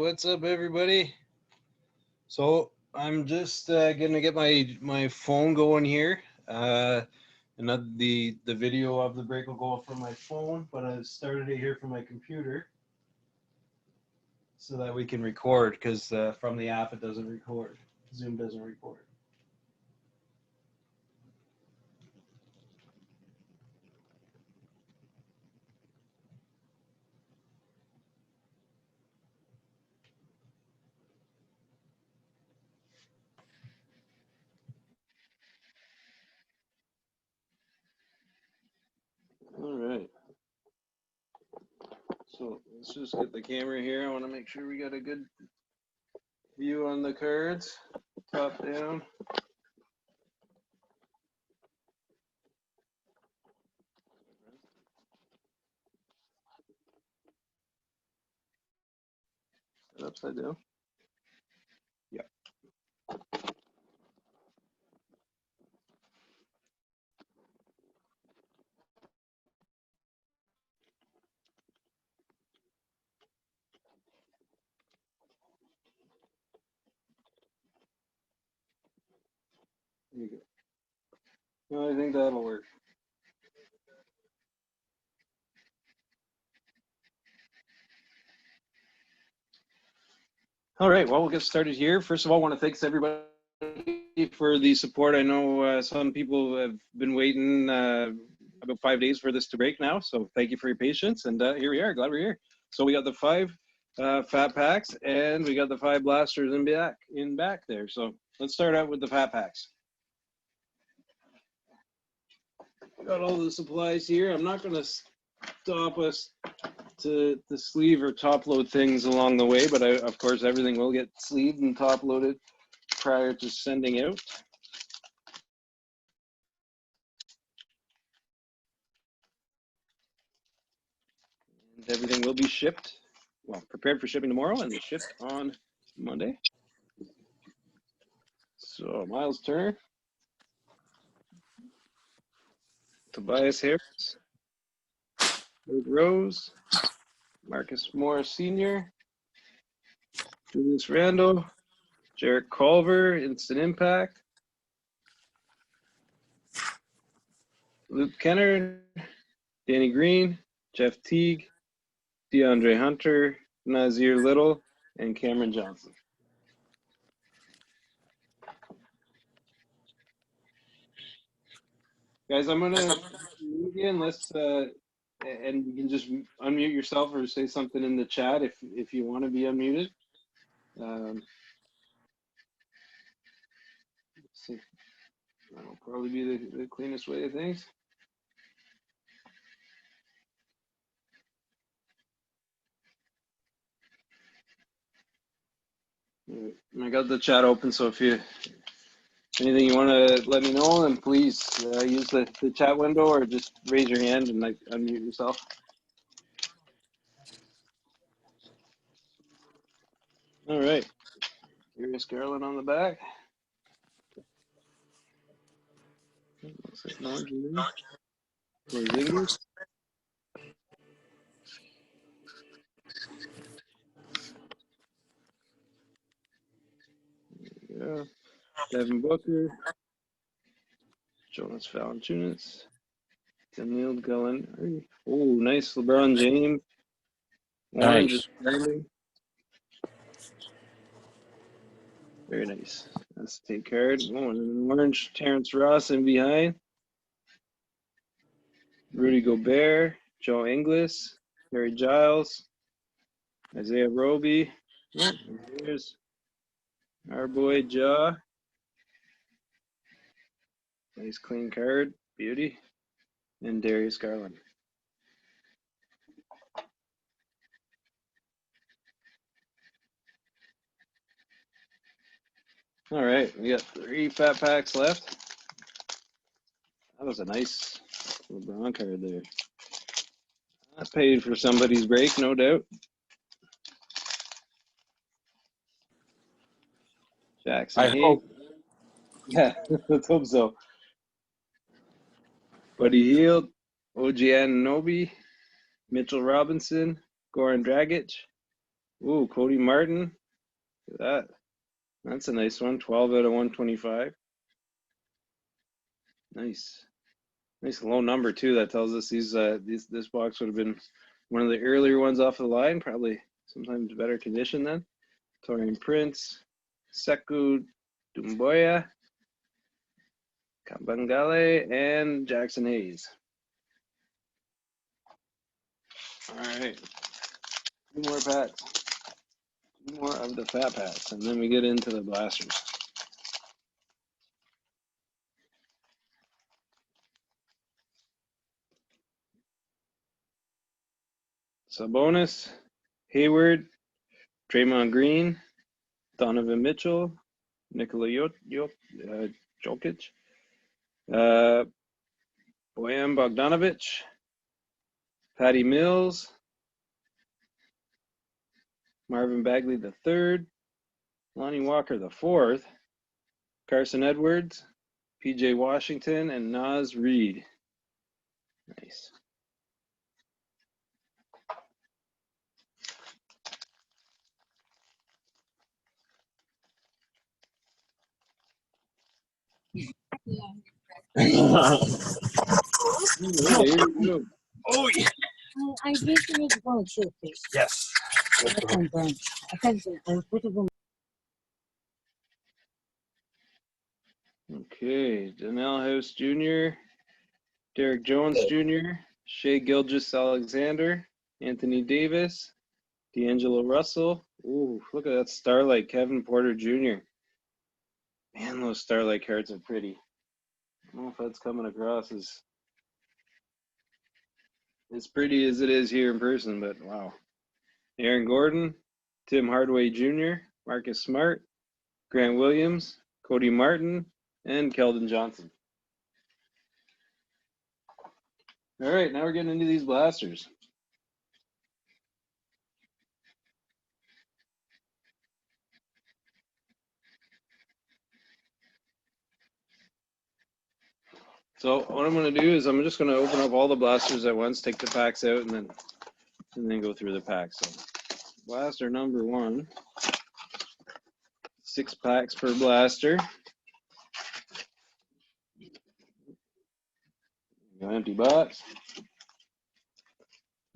what's up, everybody? So I'm just gonna get my phone going here. Another the video of the break will go up from my phone, but I started it here from my computer so that we can record. Because from the app it doesn't record. Zoom doesn't record. All right. So let's just get the camera here. I want to make sure we got a good view on the cards, top down. Upside down. Yeah. There you go. No, I think that'll work. All right, well, we'll get started here. First of all, I want to thank everybody for the support. I know some people have been waiting about 5 days for this to break now, so thank you for your patience. And here we are, glad we're here. So we got the 5 fat packs, and we got the 5 blasters in back there. So let's start out with the fat packs. Got all the supplies here. I'm not going to stop us to sleeve or top load things along the way, but of course everything will get sleeved and top loaded prior to sending out. And everything will be shipped, well, prepared for shipping tomorrow and shipped on Monday. So Miles Turner, Tobias Harris, Luke Rose, Marcus Morris Sr., Julius Randle, Jarrett Culver, Instant Impact, Luke Kennard, Danny Green, Jeff Teague, DeAndre Hunter, Nazir Little, and Cameron Johnson. Guys, I'm gonna again. Let's and you can just unmute yourself or say something in the chat if you want to be unmuted. Let's see. That'll probably be the cleanest way of things. I got the chat open, so if you anything you want to let me know, then please use the chat window or just raise your hand and unmute yourself. All right. Here's Garland on the back. Looks like Porzingis. Yeah. Devin Booker. Jonas Valanciunas. Daniel Gallinari. Oh, nice LeBron James. Orange. Nice. Very nice. That's the take card. Oh, and an orange Terrence Ross in behind. Rudy Gobert, Joe Ingles, Harry Giles, Isaiah Roby. Oh, there's our boy Ja. Nice clean card. Beauty. And Darius Garland. All right, we got 3 fat packs left. That was a nice LeBron card there. That paid for somebody's break, no doubt. Jackson Hayes. Yeah, let's hope so. Buddy Hield, OG Anunoby, Mitchell Robinson, Goran Dragic, Ooh, Cody Martin. Look at that. That's a nice one. 12 out of 125. Nice. Nice low number too. That tells us this box would have been one of the earlier ones off the line. Probably sometimes better condition then. Torian Prince, Sekou Doumbouya, Kabangale, and Jackson Hayes. All right. Two more packs. Two more of the fat packs, and then we get into the blasters. Sabonis, Hayward, Draymond Green, Donovan Mitchell, Nikola Jokic, Bojan Bogdanovic, Patty Mills, Marvin Bagley III, Lonnie Walker IV, Carson Edwards, PJ Washington, and Naz Reid. Nice. There you go. Oh, yeah. I recently go too, please. Yes. And then I can put it on. Okay, Donnell House Jr., Derek Jones Jr., Shea Gilgeous-Alexander, Anthony Davis, D'Angelo Russell. Ooh, look at that Starlight Kevin Porter Jr. Man, those Starlight cards are pretty. I don't know if that's coming across as pretty as it is here in person, but wow. Aaron Gordon, Tim Hardaway Jr., Marcus Smart, Grant Williams, Cody Martin, and Keldon Johnson. All right, now we're getting into these blasters. So what I'm going to do is I'm just going to open up all the blasters at once, take the packs out, and then go through the packs. So blaster number 1, 6 packs per blaster. An empty box.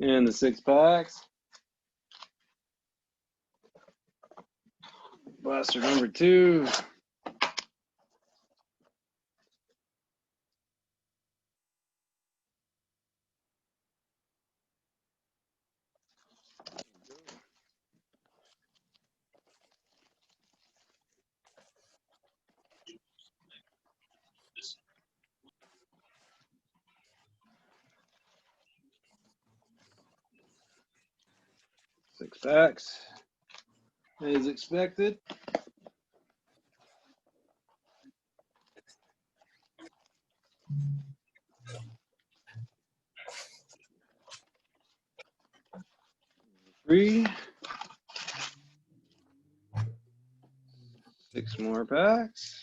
And the 6 packs. Blaster number 2. Six packs, as expected. Three. 6 more packs.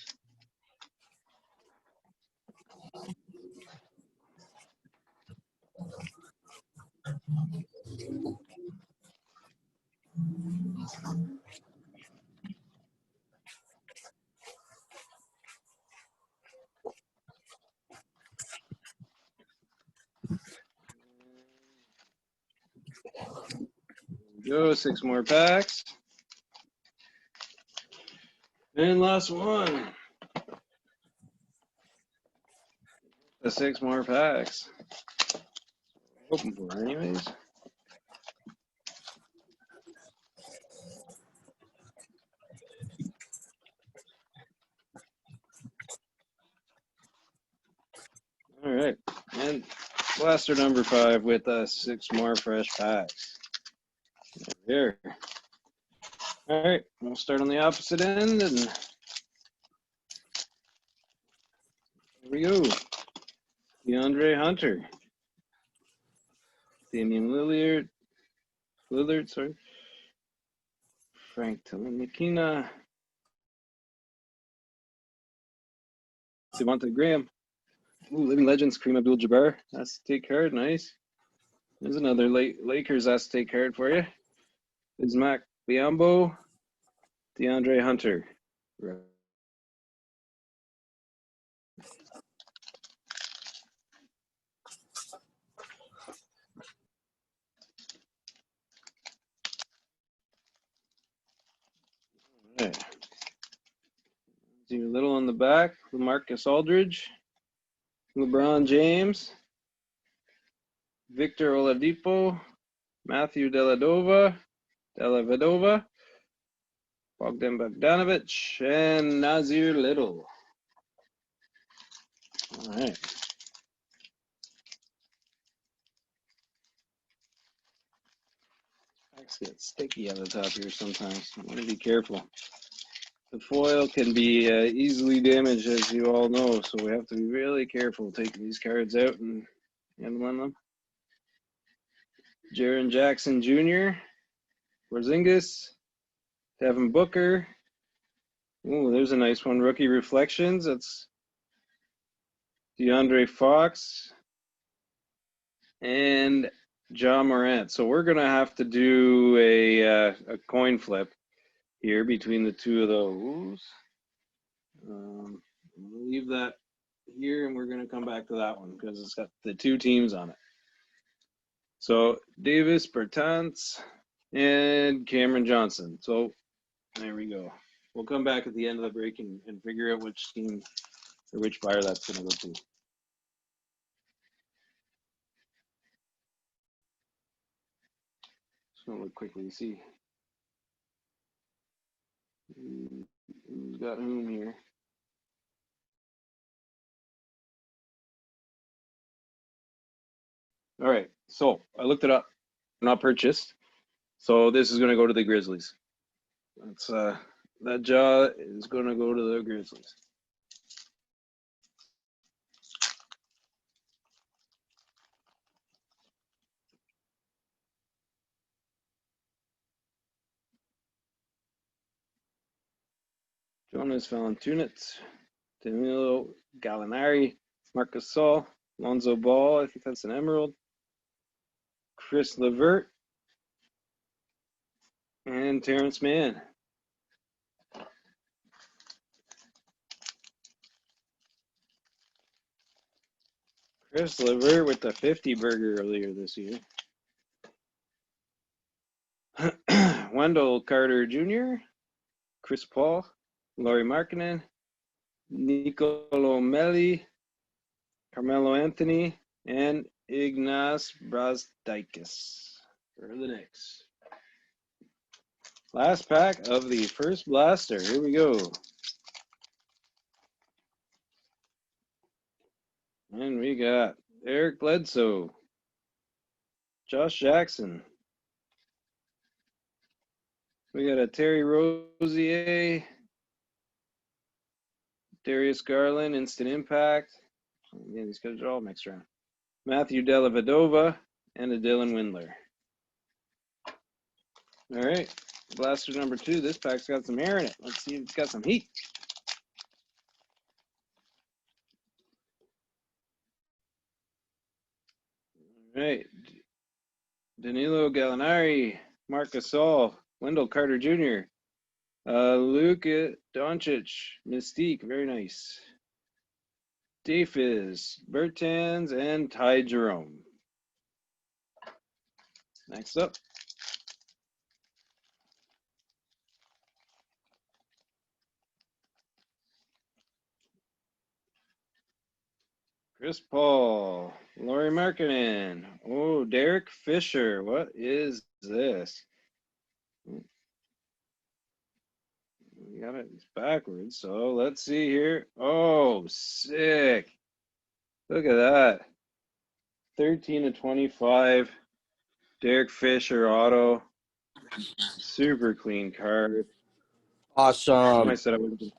Go, 6 more packs. And last one. The 6 more packs. Hoping for anyways. All right, and blaster number 5 with 6 more fresh packs. There. All right, we'll start on the opposite end, and here we go. DeAndre Hunter, Damian Lillard, Frank Telemakina, Devontae Graham. Ooh, Living Legends, Kareem Abdul-Jabbar. Acetate card, nice. There's another Lakers acetate card for you. Bismack Biombo, DeAndre Hunter. Right. See a little on the back, LaMarcus Aldridge, LeBron James, Victor Oladipo, Matthew Dellavedova, Bogdan Bogdanovic, and Nazir Little. All right. Packs get sticky at the top here sometimes. You want to be careful. The foil can be easily damaged, as you all know, so we have to be really careful taking these cards out and handling them. Jaren Jackson Jr., Porzingis, Devin Booker. Ooh, there's a nice one. Rookie Reflections. That's DeAndre Fox and Ja Morant. So we're going to have to do a coin flip here between the two of those. We'll leave that here, and we're going to come back to that one because it's got the two teams on it. So Davis, Bertans, and Cameron Johnson. So there we go. We'll come back at the end of the break and figure out which team or which buyer that's going to go to. Just going to look quickly, see who's got whom here. All right, so I looked it up, not purchased. So this is going to go to the Grizzlies. That's that jaw is going to go to the Grizzlies. Jonas Valanciunas, Danilo Gallinari, Marcus Gasol, Lonzo Ball, I think that's an emerald, Chris LeVert, and Terrence Mann. Chris LeVert with the 50 burger earlier this year. Wendell Carter Jr., Chris Paul, Lauri Markkanen, Nicolo Melli, Carmelo Anthony, and Ignas Brazdeikis for the Knicks. Last pack of the first blaster. Here we go. And we got Eric Bledsoe, Josh Jackson. We got a Terry Rozier, Darius Garland, Instant Impact. Yeah, these guys are all mixed around. Matthew Dellavedova, and a Dylan Windler. All right, blaster number 2. This pack's got some air in it. Let's see if it's got some heat. All right, Danilo Gallinari, Marc Gasol, Wendell Carter Jr., Luka Doncic, Mystique, very nice. Davis, Bertans, and Ty Jerome. Next up. Chris Paul, Lauri Markkanen. Oh, Derek Fisher. What is this? We got it backwards, so let's see here. Oh, sick. Look at that. 13/25. Derek Fisher auto. Super clean card. Awesome. I said I wouldn't.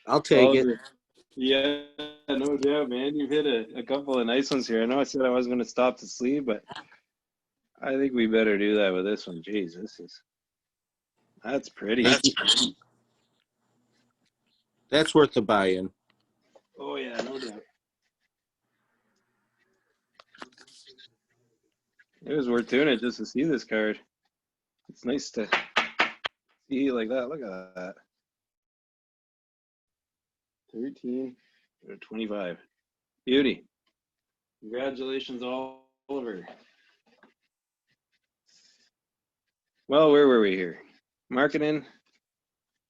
I'll take it. Yeah, no doubt, man. You've hit a couple of nice ones here. I know I said I wasn't going to stop the sleeve, but I think we better do that with this one. Jeez, that's pretty. That's worth the buy-in. Oh, yeah, no doubt. It was worth doing it just to see this card. It's nice to see like that. Look at that. 13 or 25. Beauty. Congratulations, Oliver. Well, where were we here? Marketing,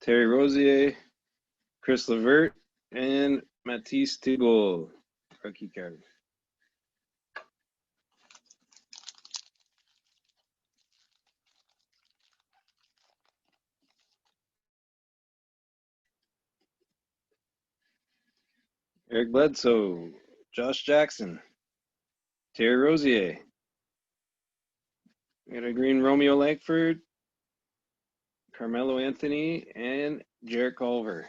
Terry Rozier, Chris Levert, and Matisse Tugol. Rookie card. Eric Bledsoe, Josh Jackson, Terry Rozier. We got a green Romeo Langford, Carmelo Anthony, and Jarrett Culver.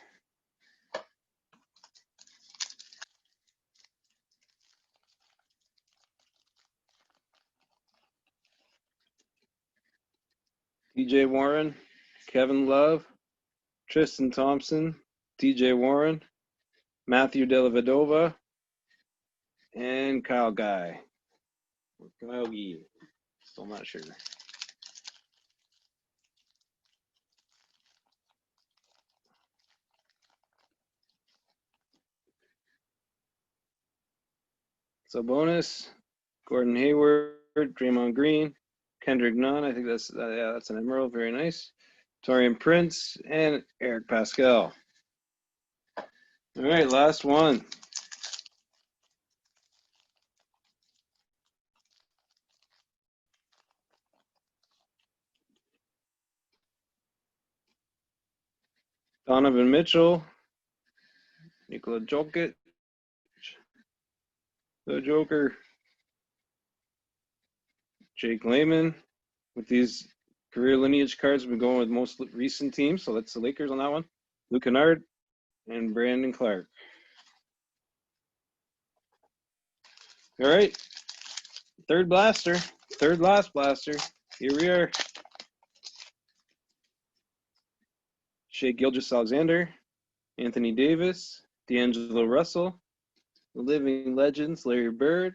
TJ Warren, Kevin Love, Tristan Thompson, TJ Warren, Matthew Dellavedova, and Kyle Guy. Kyle Guy. Still not sure. So bonus, Gordon Hayward, Draymond Green, Kendrick Nunn. I think that's yeah, that's an emerald. Very nice. Torian Prince and Eric Pascal. All right, last one. Donovan Mitchell, Nikola Jokic, the Joker, Jake Layman. With these career lineage cards, we've been going with most recent teams, so that's the Lakers on that one. Luke Kennard and Brandon Clark. All right, third blaster, third last blaster. Here we are. Shea Gilgeous-Alexander, Anthony Davis, D'Angelo Russell, the living legends, Larry Bird,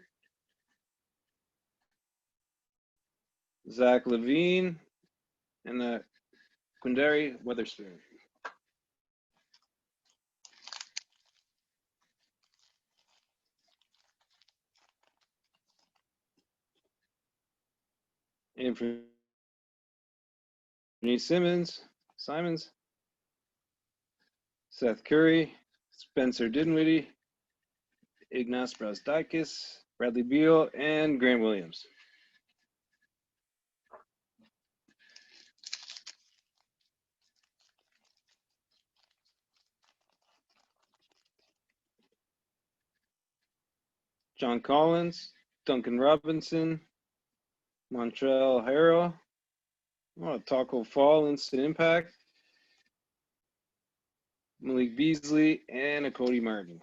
Zach LaVine, and Quindary Weatherspoon. Anthony Simons, Seth Curry, Spencer Dinwiddie, Ignas Brazdeikis, Bradley Beal, and Grant Williams. John Collins, Duncan Robinson, Montrezl Harrell, Taco Fall, Instant Impact, Malik Beasley, and a Cody Martin.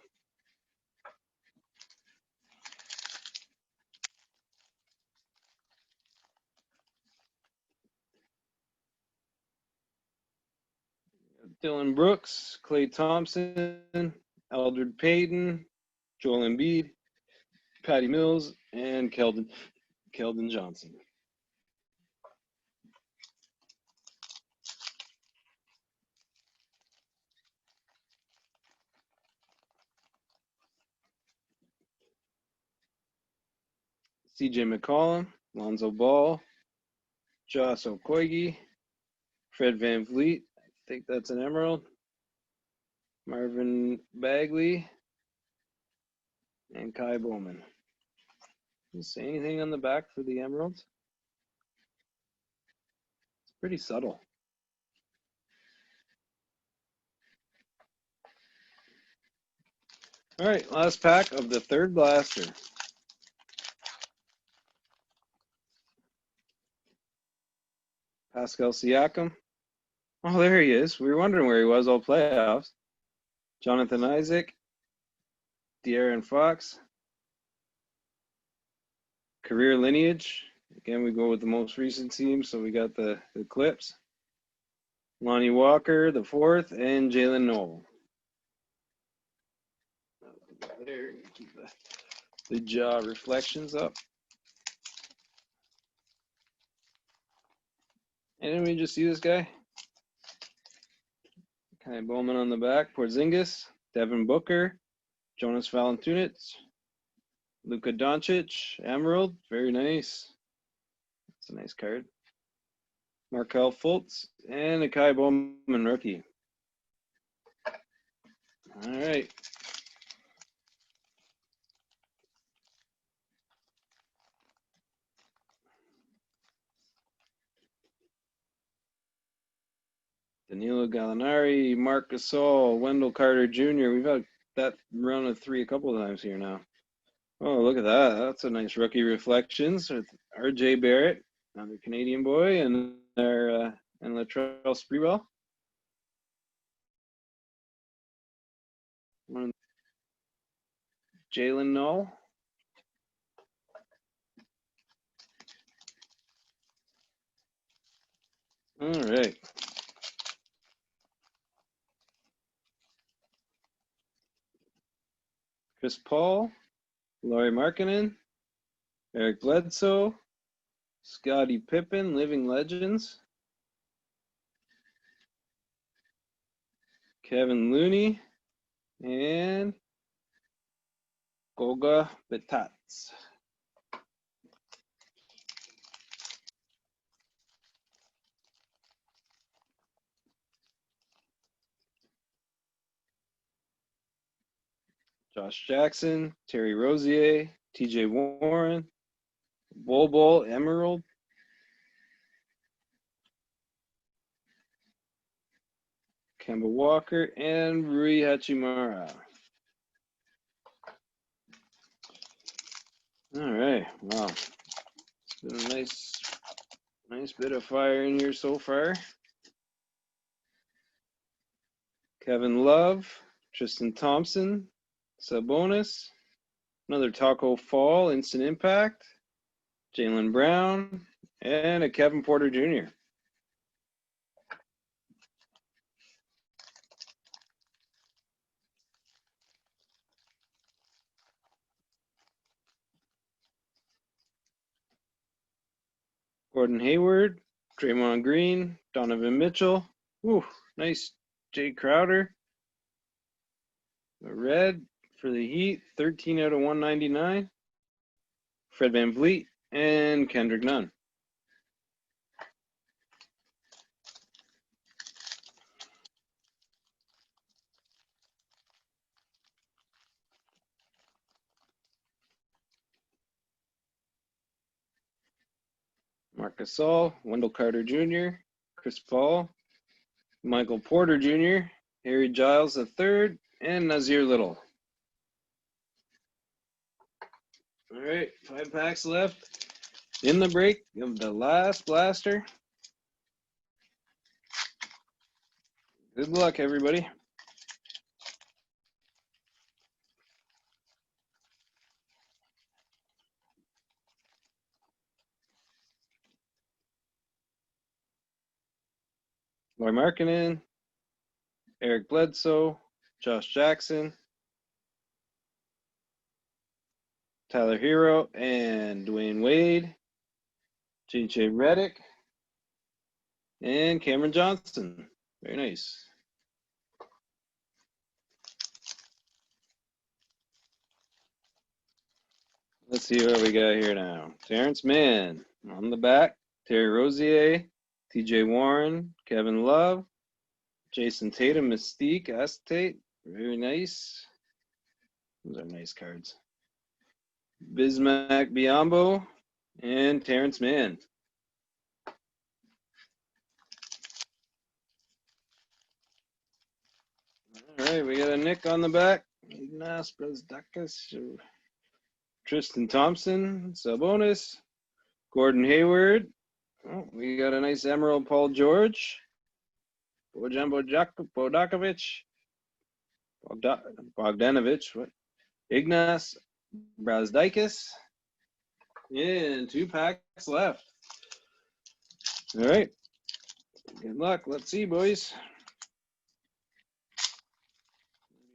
Dylan Brooks, Klay Thompson, Eldred Payton, Joel Embiid, Patty Mills, and Keldon Johnson. CJ McCollum, Lonzo Ball, Josh Okogie, Fred Van Vliet, I think that's an emerald, Marvin Bagley, and Kai Bowman. Can you say anything on the back for the emeralds? It's pretty subtle. All right, last pack of the third blaster. Pascal Siakam. Oh, there he is. We were wondering where he was all playoffs. Jonathan Isaac, De'Aaron Fox. Career lineage. Again, we go with the most recent team, so we got the Clips. Lonnie Walker, the fourth, and Jalen Noel. There, keep the jaw reflections up. And we just see this guy. Kai Bowman on the back. Porzingis, Devin Booker, Jonas Valanciunas, Luka Doncic, Emerald. Very nice. That's a nice card. Markelle Fultz and a Kai Bowman rookie. All right. Danilo Gallinari, Marc Gasol, Wendell Carter Jr. We've had that round of 3 a couple of times here now. Oh, look at that. That's a nice rookie reflections with RJ Barrett, another Canadian boy, and our and Latrell Sprewell. Jalen Null. All right. Chris Paul, Lauri Markkanen, Eric Bledsoe, Scottie Pippen, Living Legends, Kevin Looney, and Goga Betats. Josh Jackson, Terry Rozier, TJ Warren, Bol Emerald, Kemba Walker, and Rui Hachimura. All right, wow. It's been a nice bit of fire in here so far. Kevin Love, Tristan Thompson, Sabonis, another Taco Fall, Instant Impact, Jaylen Brown, and a Kevin Porter Jr. Gordon Hayward, Draymond Green, Donovan Mitchell. Ooh, nice Jay Crowder. A red for the Heat, 13 out of 199. Fred VanVleet and Kendrick Nunn. Marc Gasol, Wendell Carter Jr., Chris Paul, Michael Porter Jr., Harry Giles III, and Nazir Little. All right, 5 packs left in the break of the last blaster. Good luck, everybody. Lauri Markkanen, Eric Bledsoe, Josh Jackson, Tyler Hero, and Dwayne Wade, J.J. Redick, and Cameron Johnson. Very nice. Let's see what we got here now. Terrence Mann on the back, Terry Rozier, TJ Warren, Kevin Love, Jason Tatum, Mystique, Acetate. Very nice. Those are nice cards. Bismack Biyombo and Terrence Mann. All right, we got a Nick on the back. Ignas Brazdeikis, Tristan Thompson, Sabonis, Gordon Hayward. Oh, we got a nice Emerald Paul George, Bojan Bogdanovic, what? Ignas Brazdeikis, and 2 packs left. All right, good luck. Let's see, boys.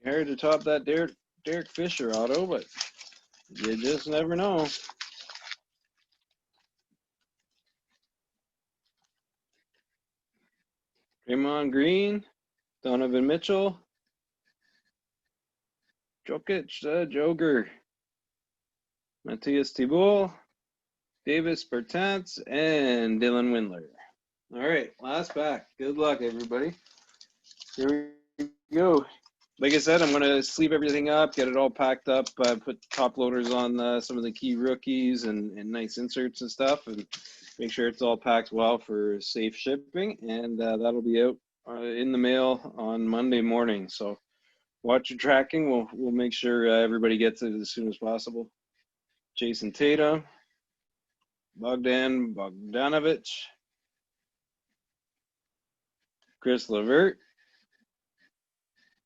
Hard to top that Derek Fisher auto, but you just never know. Draymond Green, Donovan Mitchell, Jokic, Joker, Matthias Thibault, Davis Bertans, and Dylan Windler. All right, last pack. Good luck, everybody. Here we go. Like I said, I'm going to sleeve everything up, get it all packed up, put top loaders on some of the key rookies and nice inserts and stuff, and make sure it's all packed well for safe shipping. And that'll be out in the mail on Monday morning. So watch your tracking. We'll make sure everybody gets it as soon as possible. Jason Tatum, Bogdan Bogdanovic, Chris Levert,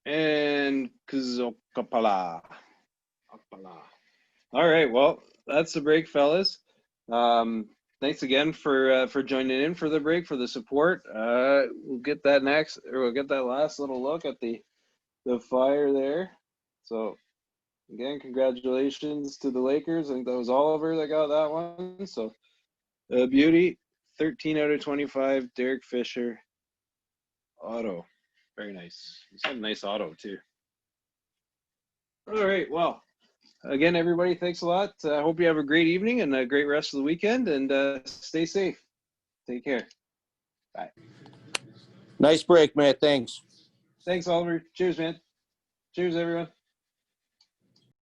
and Kuzokapala. All right, well, that's the break, fellas. Thanks again for joining in for the break, for the support. We'll get that last little look at the fire there. So again, congratulations to the Lakers. I think that was Oliver that got that one. So beauty, 13 out of 25, Derek Fisher, auto. Very nice. He's got a nice auto too. All right, well, again, everybody, thanks a lot. I hope you have a great evening and a great rest of the weekend, and stay safe. Take care. Bye. Nice break, man. Thanks. Thanks, Oliver. Cheers, man. Cheers, everyone.